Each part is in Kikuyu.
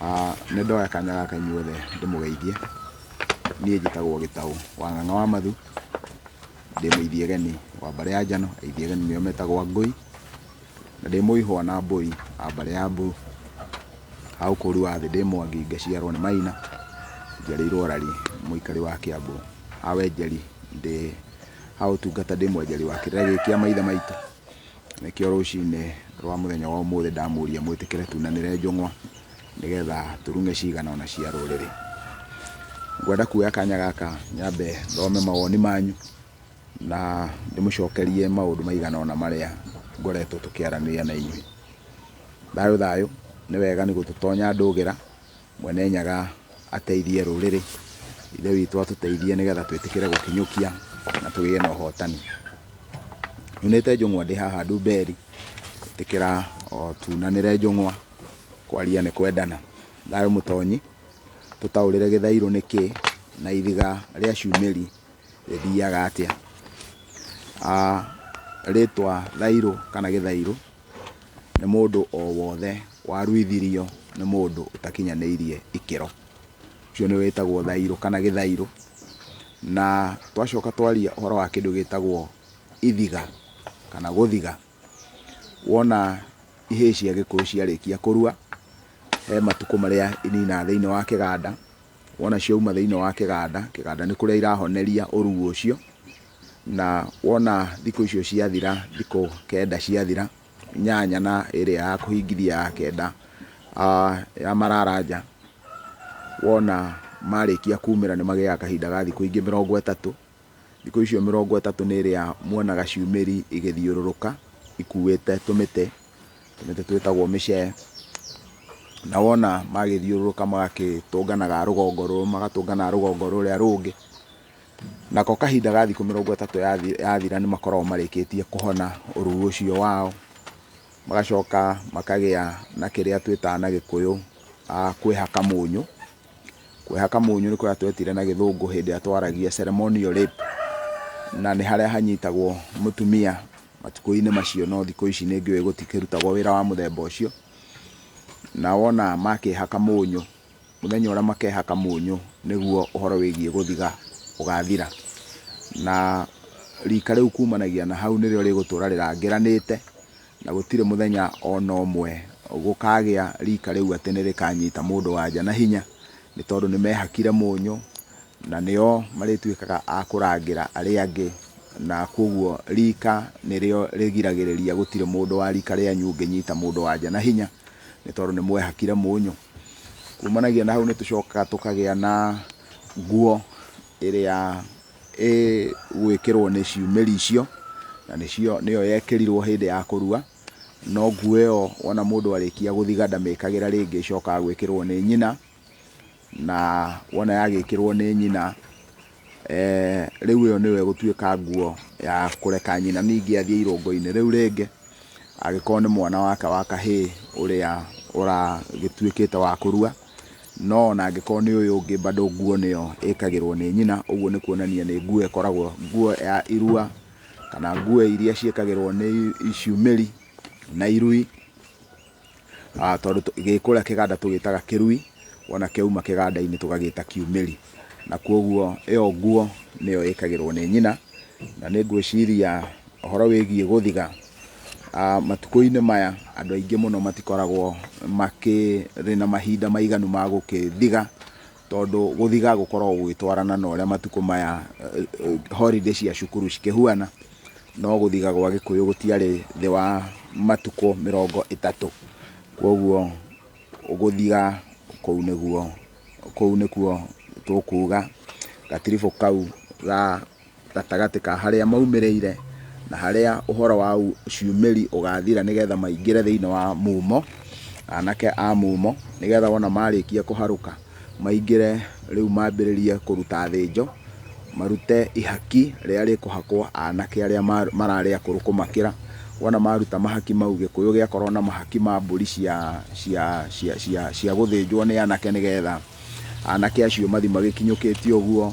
Nĩ ndoya kanya gaka inyuothe ndĩmũgeithie. Niĩ njĩtagwo Gĩtaũ wa Ng'ang'a wa Mathu, ndĩ mũithiegeni wa mbarĩ ya Njano. Aithiegeni nĩo metagwo Ngũi, na ndĩ mũihwa na mbũi a mbarĩ ya Mburu. Hau kũrua thĩ ndĩ Mwangi, ngaciarwo nĩ Maina, njiarĩirwo Rari, mũikari wa Kĩambu. Ha wenjeri ndĩ ha ũtungata ndĩ mwenjeri wa kĩrĩa gĩkĩ kĩa maithe maitũ. Nĩkĩo rũcinĩ rwa mũthenya wa ũmũthĩ ndamũria mwĩtĩkĩre tunanĩre njũng'wa nĩgetha tũrung'e cigana ona cia rũrĩrĩ. Ngwenda kuoya kanya gaka nyambe thome mawoni manyu na ndĩmũcokerie maũndũ maigana ona marĩa ngoretwo tũkĩaranĩria na inyuĩ. Thayũ thayũ, nĩ wega nĩ gũtũtonya ndũgĩra, Mwene Nyaga ateithie rũrĩrĩ, ithe witũ atũteithie nĩgetha twĩtĩkĩre gũkinyũkia na tũgĩe na ũhotani. Nyunĩte njũng'wa ndĩ haha Ndumberi, gwĩtĩkĩra o tunanĩre njũng'wa, kwaria nĩ kwendana. Thayũ mũtonyi, tũtaũrĩre gĩthairũ nĩ kĩ na ithiga rĩa ciumĩri rĩthiaga atĩa. Rĩtwa thairũ kana gĩthairũ nĩ mũndũ o wothe waruithirio nĩ mũndũ ũtakinyanĩirie ikĩro, ũcio nĩ wĩtagwo thairũ kana gĩthairũ. Na twacoka twaria ũhoro wa kĩndũ gĩtagwo ithiga kana gũthiga, wona ihĩĩ cia Gĩkũyũ ciarĩkia kũrua, he matukũ marĩa inina thĩinĩ wa kĩganda. Wona ciauma thĩinĩ wa kĩganda, kĩganda nĩ kũrĩa irahoneria ũrugu ũcio, na wona thikũ icio ciathira, thikũ 9 ciathira, 8 na ĩrĩa ya kũhingithia ya 9 ya mararanja, wona marĩkia kumĩra nĩ magĩaga kahinda ga thikũ ingĩ 30. Thikũ icio 30 nĩ ĩrĩa muonaga ciumĩri igĩthiũrũrũka ikuĩte tũmĩtĩ twĩtagwo mĩcee, na wona magĩthiũrũrũka magagĩtũnganaga rũgongo rũrũ, magatũngana rũgongo rũrĩa rũngĩ. Nako kahinda ga thikũ 30 yathira nĩ makoragwo marĩkĩtie kũhona ũrugu ũcio wao, magacoka makagĩa na kĩrĩa twĩtaga na Gĩkũyũ kwĩhaka mũnyũ. Kwĩhaka mũnyũ nĩ kũrĩa twetire na Gĩthũngũ hĩndĩ ĩrĩa twaragia ceremonial rape, na nĩ harĩa hanyitagwo mũtumia matukũ-inĩ macio, no thikũ ici nĩ ngĩũĩ gũtikĩrutagwo wĩra wa mũthemba ũcio. Na wona makĩhaka mũnyũ, mũthenya ũrĩa makehaka mũnyũ nĩguo ũhoro wĩgiĩ gũthiga ũgathira, na rika rĩu kumanagia na hau nĩrĩo rĩgũtũra rĩrangĩranĩte, na gũtirĩ mũthenya ona ũmwe gũkagĩa rika rĩu atĩ nĩ rĩkanyita mũndũ wanja na hinya, nĩ tondũ nĩ mehakire mũnyũ na nĩo marĩtuĩkaga a kũrangĩra arĩa angĩ, na koguo rika nĩrĩo rĩgiragĩrĩria gũtirĩ mũndũ wa rika rĩanyu ũngĩnyita mũndũ wanja na hinya, nĩ tondũ nĩ mwehakire mũnyũ. Kumanagia na hau nĩ tũcokaga tũkagĩa na nguo ĩrĩa gwĩkĩrwo nĩ ciumĩri icio, na nĩyo yekĩrirwo hĩndĩ ya kũrua, no nguo ĩyo wona mũndũ arĩkia gũthiga ndamĩkagĩra rĩngĩ, ĩcokaga gwĩkĩrwo nĩ nyina, na wona yagĩkĩrwo nĩ nyina, rĩu ĩyo nĩyo ĩgũtuĩka nguo ya kũreka nyina ningĩ athiĩ irũngo-inĩ rĩu rĩngĩ, agĩkorwo nĩ mwana wake wa kahĩĩ ũrĩa ũragĩtuĩkĩte wa kũrua. No ona angĩkorwo nĩ ũyũ ũngĩ bado nguo nĩyo ĩkagĩrwo nĩ nyina, ũguo nĩ kuonania nĩ nguo ĩkoragwo nguo ya irua, kana nguo iria ciĩkagĩrwo nĩ ciumĩri na irui, tondũ gĩkũrĩa kĩganda tũgĩtaga kĩrui, wona kĩauma kĩganda-inĩ tũgagĩta kiumĩri, na koguo ĩyo nguo nĩyo ĩkagĩrwo nĩ nyina. Na nĩ ngwĩciria ũhoro wĩgiĩ gũthiga, matukũ-inĩ maya andũ aingĩ mũno matikoragwo makĩrĩ na mahinda maiganu ma gũkĩthiga, tondũ gũthiga gũkoragwo gwĩtwarana na ũrĩa matukũ maya holiday cia cukuru cikĩhuana, no gũthiga gwa Gĩkũyũ gũtiarĩ thĩ wa matukũ 30. Koguo gũthiga kũu nĩkuo tũkuga gatiribũ kau gatagatĩ ka harĩa maumĩrĩire na harĩa ũhoro wa ciumĩri ũgathira, nĩgetha maingĩre thĩinĩ wa mumo, anake a mumo, nĩgetha wona marĩkia kũharũka maingĩre rĩu mambĩrĩrie kũruta thĩnjo, marute ihaki rĩrĩa rĩkũhakwo anake arĩa mararĩ akũrũ kũmakĩra. Wona maruta mahaki mau, Gĩkũyũ gĩakorwo na mahaki ma mbũri cia gũthĩnjwo nĩ anake, nĩgetha anake acio mathi magĩkinyũkĩtie ũguo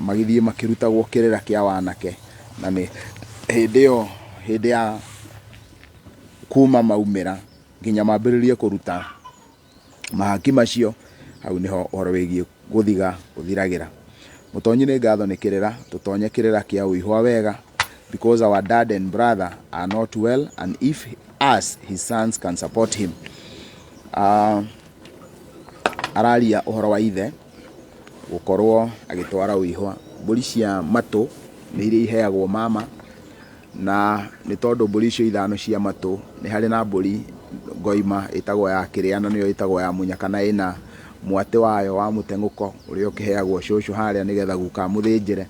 magĩthiĩ makĩrutagwo kĩrĩra kĩa wanake. Na nĩ hĩndĩ ya kuma maumĩra nginya mambĩrĩrie kũruta mahaki macio hau niho uhoro wigie guthiga uthiragira. Mutonyi ni ngatho ni kirira tutonye kirira kia uihwa wega, because our dad and brother are not well, and if us his sons can support him. Araria uhoro wa ithe gukorwo agitwara uihwa. Mburi cia matu ni iria iheagwo mama, na ni tondu mburi icio ithano cia matu ni hari na mburi ngoima itagwo ya kiriana niyo itagwo ya munyaka na ina mwate wayo wa mutenguko uria ukiheagwo cucu haria nigetha guka muthinjire.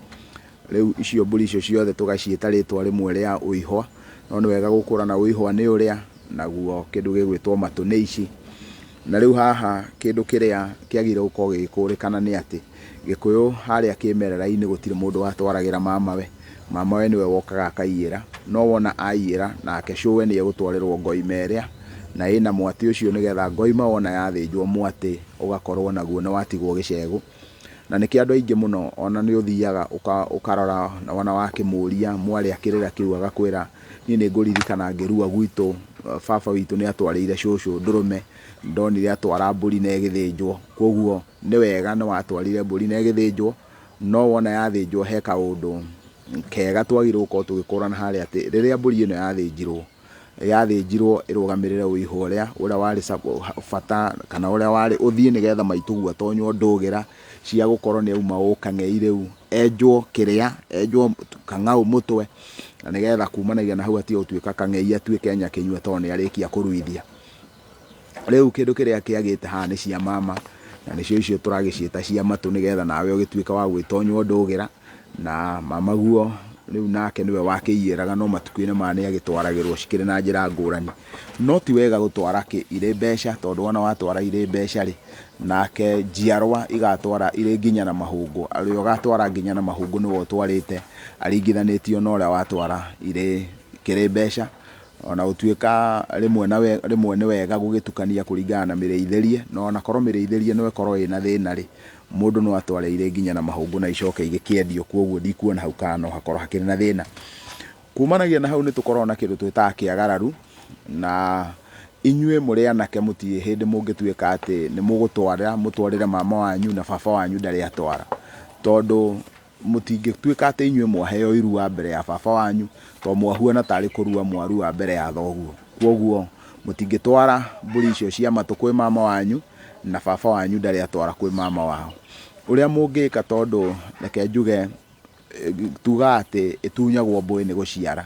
Riu icio mburi icio ciothe tugaciita ritwa rimwe ria uihwa, no ni wega gukurana uihwa ni uria naguo kindu gigwitwo matu ni ici. Na riu haha kindu kiria kiagire gukorwo gikurikana ni ati Gikuyu haria kimerera-ini gutire mundu watwaragira mamawe. Mamawe niwe wokaga akaiyira, no wona aiyira nake cuwe ni egutwarirwo ngoima iria na ina mwati ucio nigetha ngoima wona yathinjwo mwati ugakorwo naguo ni watigwo gicegu. Na niki andu aingi muno ona ni uthiaga ukarora na wona wakimuria mwari akirira kiu agakwira ni nguririkana ngirua gwitu baba witu ni atwarire cucu ndurume ndonire atwara mburi na igithinjwo. Koguo ni wega ni watwarire mburi na igithinjwo, no wona yathinjwo he kaundu kega twagirwo gukorwo tugikurana haria ati riria mburi ino yathinjirwo irugamirire uihwa uria wari bata kana uria wari uthie nigetha maitugu atonywo ndugira cia gukorwo ni auma ukang'ei riu enjwo kiria enjwo kang'au mutwe na nigetha kumanagia na hau atige gutuika kang'ei atuike nyakinyua tondu ni arikia kuruithia. Riu kindu kiria kiagite haha ni cia mama, na nicio icio turagiciita cia matu nigetha nawe ugituika wa gwitonywo ndugira. Na mama guo riu nake niwe wakiiyiraga, no matuku-ini ma ni agitwaragirwo cikiri na njira ngurani. No ti wega gutwara ire mbeca, tondu wona watwara ire mbeca ri nake njiarwa igatwara ire nginya na mahungu. Aria ugatwara nginya na mahungu niwe utwarite aringithanitio na uria watwara ire kiri mbeca. Ona utuika rimwe ni wega gugitukania kuringana na mireitherie, no ona korwo mireitherie no ikorwo ina thina ri mundu no atware ire nginya na mahungu na icoke igikiendio. Koguo ndikuona hau kana no hakorwo hakiri na thina. Kumanagia na hau ni tukorwo na kindu twitaga kiagararu, na inyue muri anake mutie hindi mungituika ati ni mutwarire mama wanyu na baba wanyu ndari atwara, tondu mutingituika ati inyue mwaheo irua mbere ya baba wanyu, to mwahuana tari kurua mwarua mbere ya thoguo. Koguo mutingitwara mburi icio cia matu kwi mama wanyu na baba wanyu ndari atwara kwi mama wao. Uria mungika, tondu reke njuge tuga ati itunyagwo mbui ni guciara.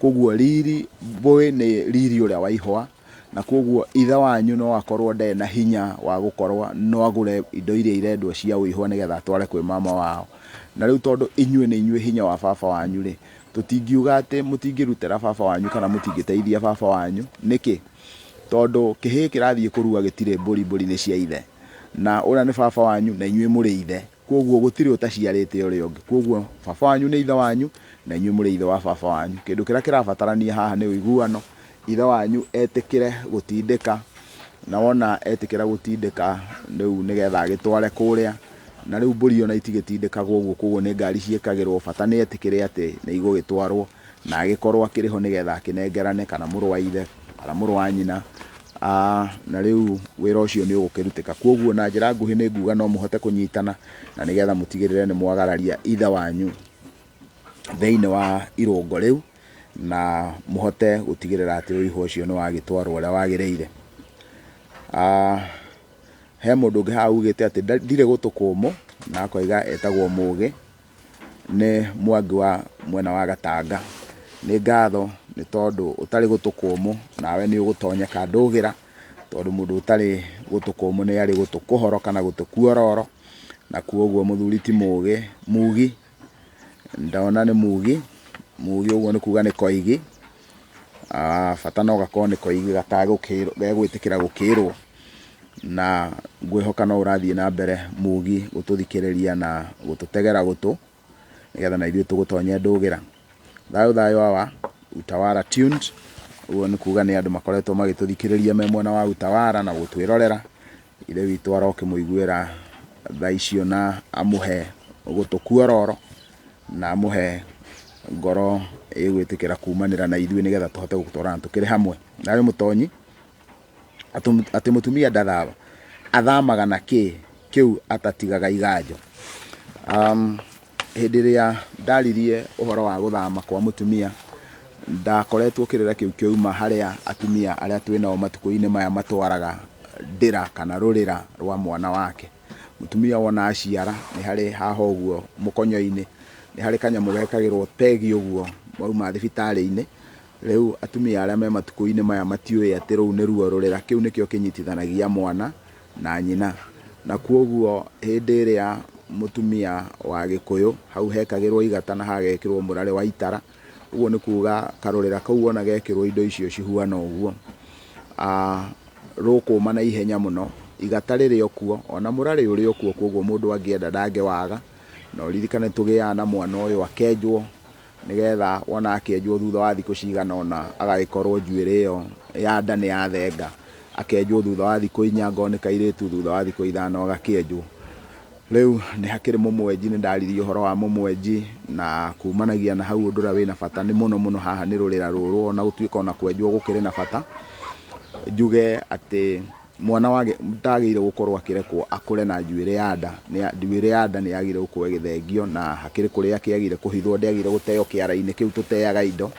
Koguo riri mbui ni riri uria wa ihwa, na koguo itha wanyu no akorwo nde na hinya wa gukorwa no agure indo iria irendwo cia uihwa nigetha atware kwi mama wao. Na riu tondu inyue ni inyue hinya wa baba wanyu ri, tutingiuga ati mutingirutira baba wanyu kana mutingiteithia baba wanyu. Niki? Tondu kihi kirathie kurua gitire mburi ni cia ithe, na uria ni baba wanyu na inyue muri ithe. Koguo gutire utaciarite uria ungi. Koguo baba wanyu ni ithe wanyu na inyue muri ithe wa baba wanyu. Kindu kiria kirabatarania haha ni uiguano. Ithe wanyu etikire gutindika, na wona etikira gutindika riu nigetha agitware kuria. Na riu mburi ona itigitindikaga uguo, koguo ni ngari ciikagirwo bata ni etikire ati ni igugitwarwo na agikorwo akiriho nigetha akinengerane kana muru wa ithe kana muru wa nyina. Na riu wira ucio ni ugukirutika. Koguo na njira nguhi ni nguga no muhote kunyitana na nigetha mutigirire ni mwagararia ithe wanyu thiini wa irungo riu, na muhote gutigirira ati uihwa ucio ni wagitwarwo uria wagiriire. He mundu ungi haha ugite ati ndire gutukumu na akoiga etagwo Mugi, ni Mwangi wa mwena wa Gatanga. Ni ngatho ni tondu utari gutukumu nawe ni ugutonyeka ndugira, tondu mundu utari gutukumu ni ari gutukuhoro kana gutukuororo. Na koguo muthuri ti Mugi, ndona ni Mugi uguo ni kuga ni koigi. Bata no gakorwo ni koigi gegwitikira gukirwo, na ngwihoka no urathie na mbere Mugi gututhikiriria na gututegera gutu nigetha na ithuĩ tugutonye ndugira. Thayo awa Utawala tuned. Uguo ni kuga ni andu makoretwo magituthikiriria me mwena wa Utawala na gutwirorera. Ithe witu arokimuiguira thaa icio na amuhe gutukuororo na amuhe ngoro igwitikira kumanira na ithuĩ nigetha tuhote gutwarana tukiri hamwe. Nawe mutonyi ati mutumia ndathaba athamaga na kiu atatigaga iganjo. Hindi ria ndaririe uhoro wa guthama kwa mutumia, ndakoretwo kirira kiu kiuma haria atumia aria twinao matuko-ini maya matwaraga ndira kana rurira rwa mwana wake. Mutumia wona aciara ni hari haha uguo mukonyo-ini ni hari kanyamu gekagirwo tegi uguo mauma thibitari-ini. Riu atumia aria me matuko-ini maya matiui ati riu ni ruo rurira, kiu nikio kinyitithanagia mwana na nyina. Na kuoguo hindi ria mutumia wa Gikuyu hau hekagirwo igata na hagekirwo murare wa itara, uguo ni kuga karurira kau wona gekirwo indo icio cihuana uguo rukuma na ihenya muno. Igata riri okuo ona murare uri okuo, koguo mundu angienda ndangewaga. No ririkane tugiana na mwana uyu akenjwo, nigetha wona akenjwo thutha wa thiku cigana ona agagikorwo njuiri iyo ya nda ni yathenga, akenjwo thutha wa thiku 4, ngone kairitu thutha wa thiku 5 agakenjwo. Riu ni hakiri mumwenji, ni ndaririe uhoro wa mumwenji na kumanagia na hau undura wina bata ni muno haha ni rurira ruru, ona gutuika ona kwenjwo gukiri na bata. Njuge ati mwana wage mutagire gukorwo akirekwo akure na njuiri ya nda, njuiri ya nda ni yagire gukorwo igithengio, na hakiri kuria kiagire kuhithwo, ndiagire guteo kiara-ini kiu tuteaga indo.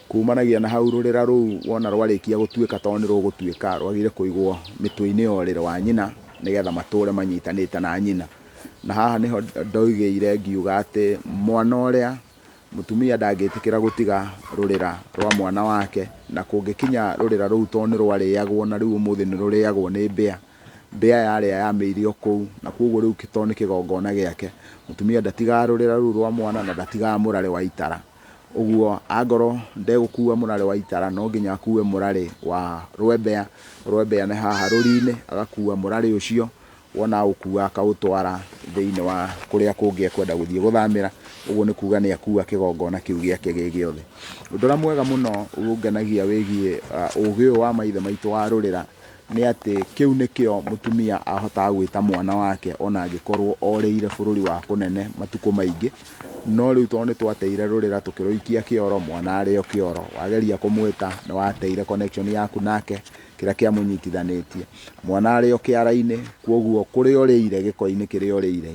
Kumanagia na hau rurira ruu wona rwarikia gutuika to ni rugutuika, rwagire kuigwo mitwe-ini orire wa nyina nigetha mature manyitanite na nyina. Na haha niho ndoigire ngiuga ati mwana uria mutumia ndangitikira gutiga rurira rwa mwana wake, na kungikinya rurira ruu to ni rwariagwo na riu umuthi ni ruriagwo ni mbia yaria yamirio kuu, na koguo riu to ni kigongona giake, mutumia ndatiga rurira ruu rwa mwana na ndatiga murare wa itara. Uguo angoro ndegukua murare wa itara, no nginya akue murare wa rwembea. Rwembea ni haha ruri-ini, agakua murare ucio, wona ukua akautwara thiini wa kuria kungi ekwenda guthie guthamira. Uguo ni kuga ni akua kigongona kiu giake gigiothe. Undura mwega muno ungenagia wigie ugi wa maithe maitu wa rurira ni ati kiu nikio mutumia ahota gwita mwana wake ona angikorwo oriire bururi wa kunene matuko maingi. No riu to ni twateire rurira tukiruikia kioro, mwana ario kioro, wageria kumwita ni wateire connection yaku nake, kira kia munyitithanitie mwana ario kiara-ini. Koguo kuri oriire giko-ini kiri oriire,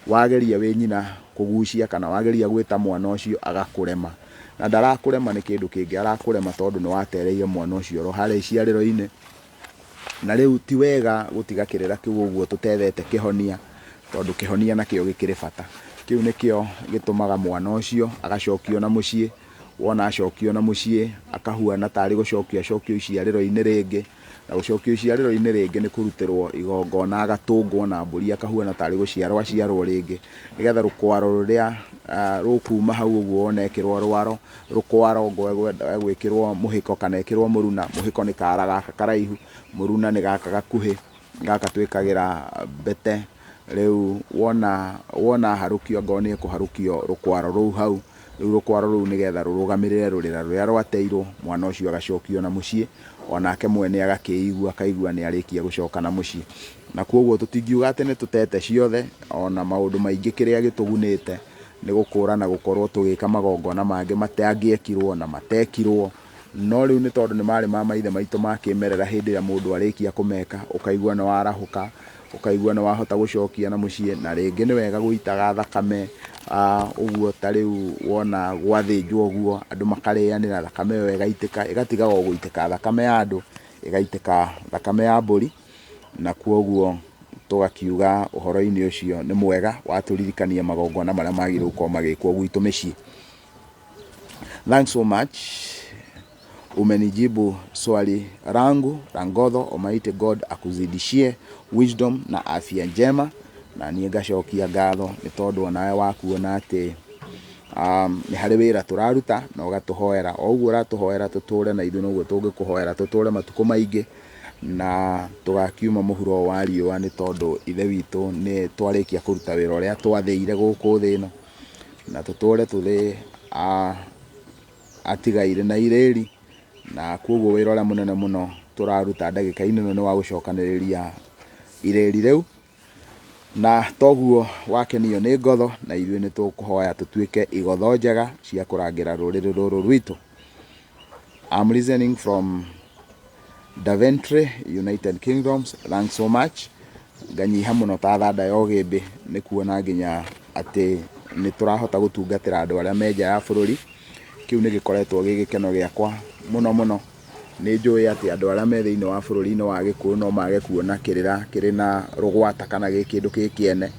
wageria we nyina kugucia kana wageria gwita mwana ucio agakurema, na ndarakurema ni kindu kingi, arakurema tondu ni watereire mwana ucio ro hari ciariro-ini. Na riu ti wega gutiga kirira kiu uguo tutethete kihonia, tondu kihonia nakio gikiri bata. Kiu nikio gitumaga mwana ucio agacokio na mucii, wona acokio na mucii akahuana tari gucokio acokio iciariro-ini ringi, na gucokio iciariro-ini ringi ni kurutirwo igongona, agatungwo na mburi akahuana tari guciarwo ringi, nigetha rukwaro ruria rukuma hau uguo onekirwo rwaro rukwaro gwikirwo muhiko kana ekirwo muruna. Muhiko ni kara gaka karaihu, muruna ni gaka gakuhi gaka twikagira bete. Riu wona harukio ngoni kuharukio rukwaro ruu hau, riu rukwaro ruu nigetha rurugamirire rurira ruria rwateirwo, mwana ucio agacokio na mucii, onake mwene agakiigua akaigua ni arikia gucoka na mucii. Na koguo tutingiuga ati ni tutete ciothe, ona maundu maingi kiria gitugunite ni gukura na gukorwo tugika magongona mangi matangiekirwo na matekirwo. No riu ni tondu ni mari ma maithe maitu ma kimerera, hindi ria mundu arikia kumeka ukaigua ni warahuka, ukaigua ni wahota gucokia na mucii. Na ringi ni wega guitaga thakame uguo ta riu wona gwathinjwo uguo andu makarianira thakame yo igatiga guitika thakame ya andu, igaitika thakame ya mburi. Na koguo tugakiuga uhoro-ini ucio ni mwega waturirikania magongona maria magire gukorwo magikwo gwitu micii. Thanks so much. Umenijibu swali rangu la ngodho. Almighty God akuzidishie wisdom na afya njema, na nie ngacokia ngatho ni tondu onawe wakuona ati ni hari wira turaruta na ugatuhoera o uguo uratuhoera tuture na ithu noguo tungikuhoera tuture matuko maingi, na tugakiuma muhuro wa riua ni tondu ithe witu ni twarikia kuruta wira uria twathiire guku thi ino, na tuture tuthi atigaire na ireri. Na koguo wira uria munene muno turaruta ndagika-ini ino ni wa gucokaniriria ireri riu, na toguo wakenio ni ngotho na ithuĩ ni tukuhoya tutuike igotho njega cia kurangira ruriri ruru rwitu. I'm listening from Daventry United Kingdoms, thanks so much. Nganyiha muno ta thanda ya ũgĩmbĩ nĩ kuona nginya atĩ nĩ tũrahota gũtungatĩra andũ arĩa me nja ya bũrũri. Kĩu nĩ gĩkoretwo gĩgĩkeno gĩakwa mũno mũno. Nĩ njũĩ atĩ andũ arĩa me thĩinĩ wa bũrũri-inĩ wa Gĩkũyũ no mage kuona kĩrĩra kĩrĩ na rũgwata kana gĩ kĩndũ gĩkĩene.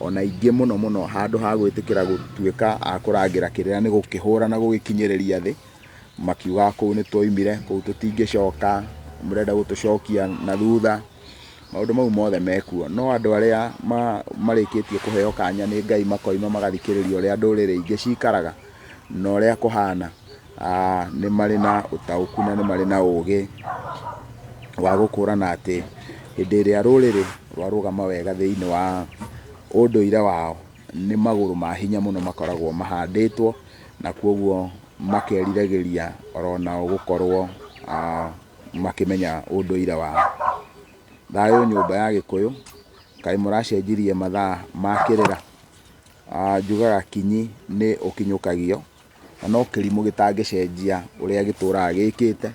Ona ingĩ mũno mũno handũ ha gwĩtĩkĩra gũtuĩka a kũrangĩra kĩrĩra nĩ gũkĩhũra na gũgĩkinyĩrĩria thĩ. Makiuga kũu nĩ twoimire, kũu tũtingĩcoka, mũrenda gũtũcokia na thutha. Maũndũ mau mothe mekuo. No andũ arĩa marĩkĩtie kũheo kanya nĩ Ngai makoima magathikĩrĩria ũrĩa ndũrĩrĩ ingĩ cikaraga na ũrĩa kũhana. Nĩ marĩ na ũtaũku na nĩ marĩ na ũũgĩ wa gũkũrana atĩ hĩndĩ ĩrĩa rũrĩrĩ rwarũgama wega thĩinĩ wa ũndũire wao, nĩ magũrũ ma hinya mũno makoragwo mahandĩtwo, na kwoguo makeriragĩria orona gũkorwo makĩmenya ũndũire wao. Thayũ nyũmba ya Gĩkũyũ, kaĩ mũracenjirie mathaa ma kĩrĩra. Njugaga kinyi nĩ ũkinyũkagio, na no kĩrimũ gĩtangĩcenjia ũrĩa gĩtũraga gĩkĩte,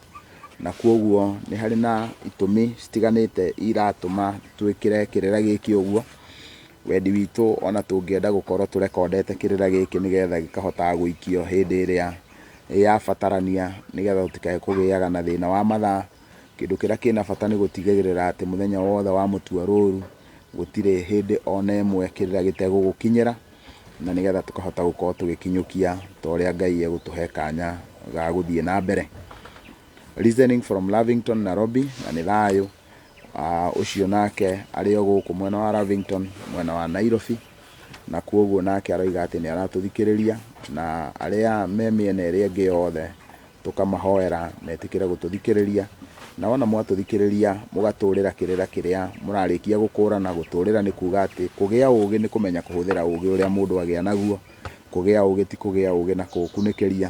na kwoguo nĩ harĩ na itũmi citiganĩte iratũma twĩkĩre kĩrĩra gĩkĩ ũguo. Wendi witũ ona tũngĩenda gũkorwo tũrekondete kĩrĩra gĩkĩ nĩgetha gĩkahota gũikio hĩndĩ ĩrĩa yabatarania, nĩgetha tũtikae kũgĩaga na thĩna wa mathaa. Kĩndũ kĩrĩa kĩna bata nĩ gũtigĩrĩra atĩ mũthenya wothe wa mũtua rũru gũtirĩ hĩndĩ ona ĩmwe kĩrĩra gĩtegũgũkinyĩra, na nĩgetha tũkahota gũkorwo tũgĩkinyũkia ta ũrĩa Ngai egũtũhe kanya ga gũthiĩ na mbere. Listening from Lavington, Nairobi, na nĩ thayũ. Ũcio nake arĩ o gũkũ mwena wa Lavington, mwena wa Nairobi, na kwoguo nake aroiga atĩ nĩ aratũthikĩrĩria, na arĩa me mĩena ĩrĩa ĩngĩ yothe tũkamahoera metĩkĩre gũtũthikĩrĩria. Na wona mwatũthikĩrĩria mũgatũrĩra kĩrĩra kĩrĩa mũrarĩkia gũkũrana. Gũtũrĩra nĩ kuga atĩ kũgĩa ũũgĩ nĩ kũmenya kũhũthĩra ũũgĩ ũrĩa mũndũ agĩa naguo. Kũgĩa ũũgĩ ti kũgĩa ũũgĩ na kũũkunĩkĩria,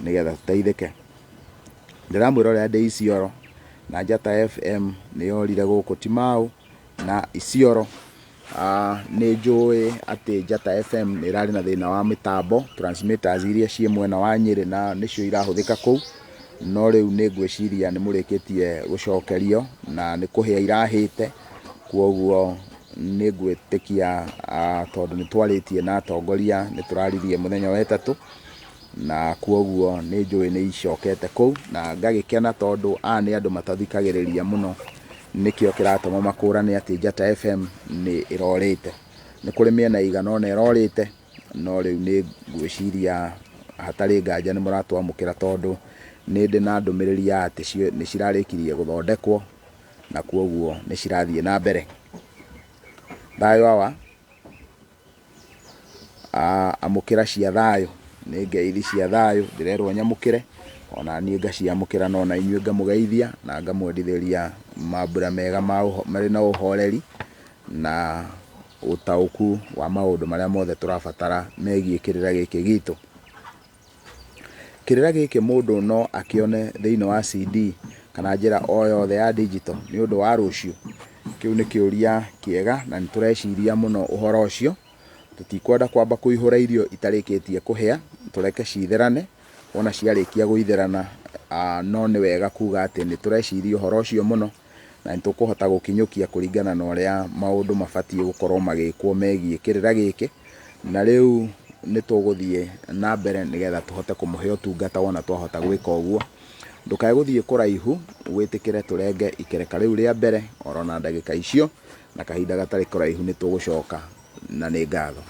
nĩgetha tũteithĩke. Ndĩramwĩra ũrĩa ndĩ Isiolo, na Njata FM nĩ yorire gũkũ Timau na Isiolo. Nĩ njũĩ atĩ Njata FM nĩ ĩrarĩ na thĩna wa mĩtambo, transmitters iria ciĩ mwena wa Nyĩrĩ na nĩcio irahũthĩka kũu. No rĩu nĩ ngwĩciria nĩ mũrĩkĩtie gũcokerio na nĩ kũhĩa irahĩte. Kwoguo nĩ ngwĩtĩkia tondũ nĩ twarĩtie na atongoria, nĩ tũraririe mũthenya wa ĩtatũ, na kwoguo nĩ njũĩ nĩ icokete kũu, na ngagĩkena tondũ nĩ andũ matathikagĩrĩria mũno. Nĩkĩo kĩratũma makũrane atĩ Njata FM nĩ ĩrorĩte. Nĩ kũrĩ mĩena ĩigana ũna ĩrorĩte, no rĩu nĩ ngwĩciria hatarĩ nganja nĩ mũratwamũkĩra, tondũ nĩ ndĩ na ndũmĩrĩri ya atĩ nĩ cirarĩkirie gũthondekwo, na kwoguo nĩ cirathiĩ na mbere. Thayũ hawa, amũkĩra cia thayũ, nĩ ngeithi cia thayũ ndĩrerwo nyamũkĩre, ona niĩ ngaciamũkĩra, no na inyuĩ ngamũgeithia na ngamwendithĩria mambura mega marĩ na ũhoreri na ũtaũku wa maũndũ marĩa mothe tũrabatara megiĩ kĩrĩra gĩkĩ gitũ. Kĩrĩra gĩkĩ mũndũ no akĩone thĩinĩ wa CD kana njĩra o yothe ya digital nĩ ũndũ wa rũciũ. Kĩu nĩ kĩũria kĩega na nĩ tũreciria mũno ũhoro ũcio. Tũtikwenda kwamba kũihũra irio itarĩkĩtie kũhĩa, tũreke citherane. Ona ciarĩkia gũitherana, no nĩ wega kuga atĩ nĩ tũreciria ũhoro ũcio mũno, na nĩ tũkũhota gũkinyũkia kũringana na ũrĩa maũndũ mabatiĩ gũkorwo magĩkwo megiĩ kĩrĩra gĩkĩ. Na rĩu nĩ tũgũthiĩ na mbere nĩgetha tũhote kũmũhe ũtungata wona twahota gwĩka ũguo. Ndũkae gũthiĩ kũraihu, wĩtĩkĩre tũrenge ikereka rĩu rĩa mbere orona ndagĩka icio, na kahinda gatarĩ kũraihu nĩ tũgũcoka, na nĩ ngatho.